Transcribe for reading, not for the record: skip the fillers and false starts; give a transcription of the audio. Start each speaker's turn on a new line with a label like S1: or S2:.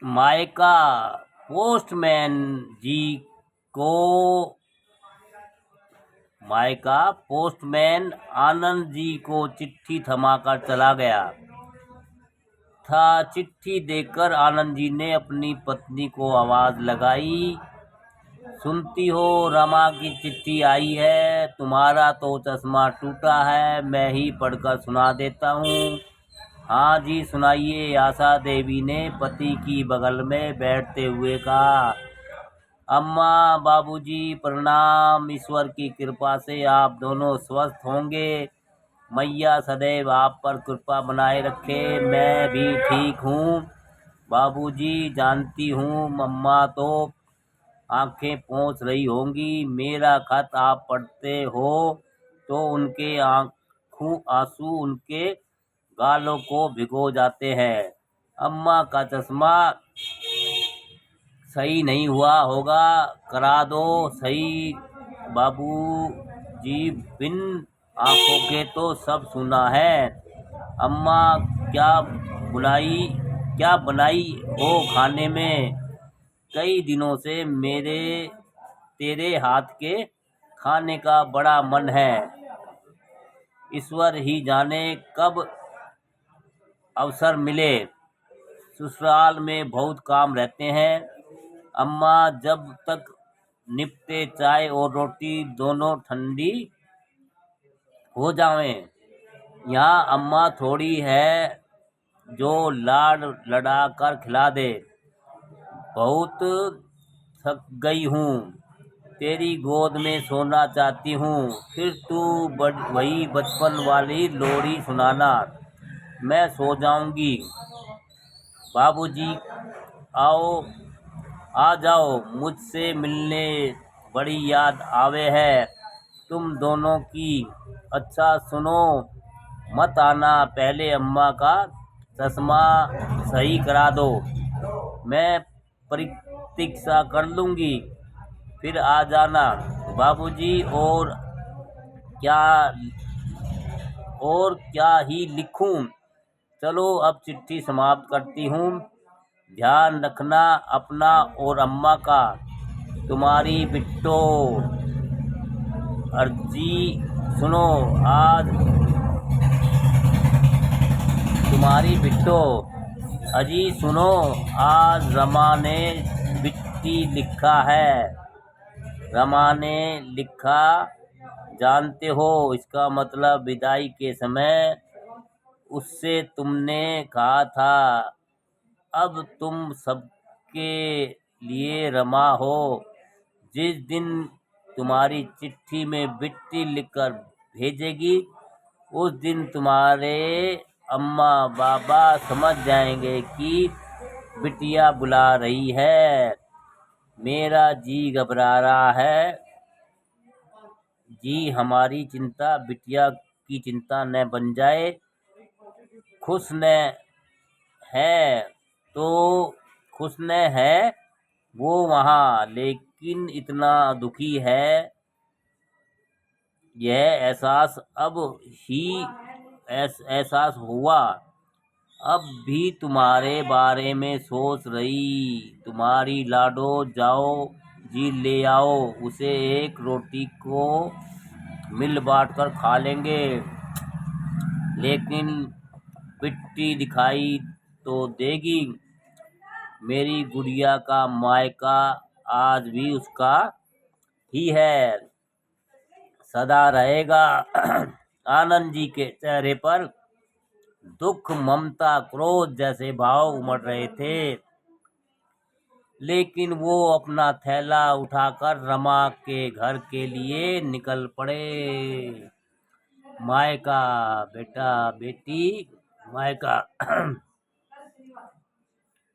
S1: मायका पोस्टमैन जी को मायका पोस्टमैन आनंद जी को चिट्ठी थमाकर चला गया था। चिट्ठी देखकर आनंद जी ने अपनी पत्नी को आवाज लगाई, सुनती हो, रमा की चिट्ठी आई है। तुम्हारा तो चश्मा टूटा है, मैं ही पढ़कर सुना देता हूँ। हाँ जी सुनाइए, आशा देवी ने पति की बगल में बैठते हुए कहा। अम्मा बाबूजी प्रणाम, ईश्वर की कृपा से आप दोनों स्वस्थ होंगे। मैया सदैव आप पर कृपा बनाए रखे। मैं भी ठीक हूँ बाबूजी, जानती हूँ मम्मा तो आंखें पोंछ रही होंगी। मेरा खत आप पढ़ते हो तो उनके आंसू उनके गालों को भिगो जाते हैं। अम्मा का चश्मा सही नहीं हुआ होगा, करा दो सही। बाबू जी बिन आंखों के तो सब सुना है। अम्मा क्या बनाई हो खाने में? कई दिनों से मेरे तेरे हाथ के खाने का बड़ा मन है। ईश्वर ही जाने कब अवसर मिले, ससुराल में बहुत काम रहते हैं। अम्मा जब तक निपटे चाय और रोटी दोनों ठंडी हो जावें। यहाँ अम्मा थोड़ी है जो लाड लड़ा कर खिला दे। बहुत थक गई हूँ, तेरी गोद में सोना चाहती हूँ। फिर तू वही बचपन वाली लोरी सुनाना, मैं सो जाऊंगी। बाबूजी आ जाओ, मुझसे मिलने बड़ी याद आवे है तुम दोनों की। अच्छा सुनो, मत आना, पहले अम्मा का चश्मा सही करा दो, मैं प्रतीक्षा कर लूँगी, फिर आ जाना बाबूजी। और क्या ही लिखूं। चलो अब चिट्ठी समाप्त करती हूँ। ध्यान रखना अपना और अम्मा का। तुम्हारी बिट्टो। अर्जी सुनो आज तुम्हारी बिट्टो। अजी सुनो, आज रमा ने चिट्ठी लिखा है। रमा ने लिखा, जानते हो इसका मतलब? विदाई के समय उससे तुमने कहा था, अब तुम सबके लिए रमा हो। जिस दिन तुम्हारी चिट्ठी में बिट्टी लिखकर भेजेगी, उस दिन तुम्हारे अम्मा बाबा समझ जाएंगे कि बिटिया बुला रही है। मेरा जी घबरा रहा है जी, हमारी चिंता बिटिया की चिंता न बन जाए। खुश न है तो खुश न है वो वहाँ, लेकिन इतना दुखी है। यह एहसास अब ही एहसास हुआ। अब भी तुम्हारे बारे में सोच रही। तुम्हारी लाडो, जाओ जी ले आओ, उसे एक रोटी को मिल बांट कर खा लेंगे। लेकिन पिट्टी दिखाई तो देगी। मेरी गुड़िया का मायका आज भी उसका ही है, सदा रहेगा। आनंद जी के चेहरे पर दुख, ममता, क्रोध जैसे भाव उमड़ रहे थे, लेकिन वो अपना थैला उठाकर रमा के घर के लिए निकल पड़े। मायका बेटा बेटी, मायका